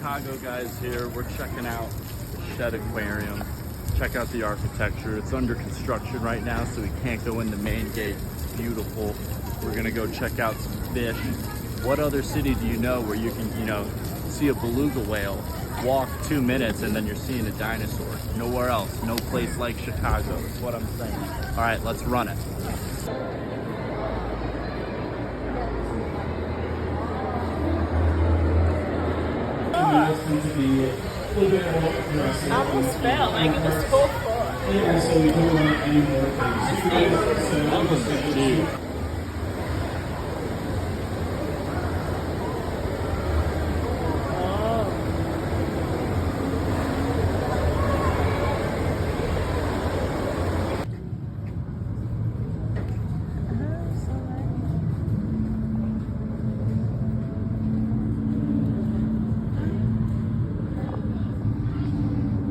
Chicago guys here. We're checking out the Shed Aquarium. Check out the architecture. It's under construction right now, so we can't go in the main gate. It's beautiful. We're gonna go check out some fish. What other city do you know where you can, see a beluga whale, walk 2 minutes, and then you're seeing a dinosaur? Nowhere else. No place like Chicago is what I'm saying. All right, let's run it. I almost fell, like it was full floor. Yeah, so we don't want any more things. That was cute.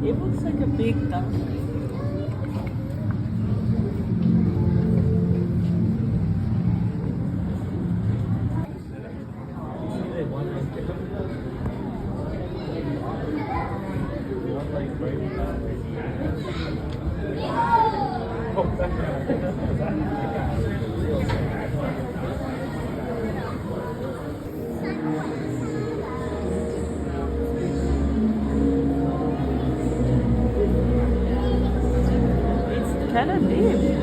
It looks like a big duck. Kind of deep.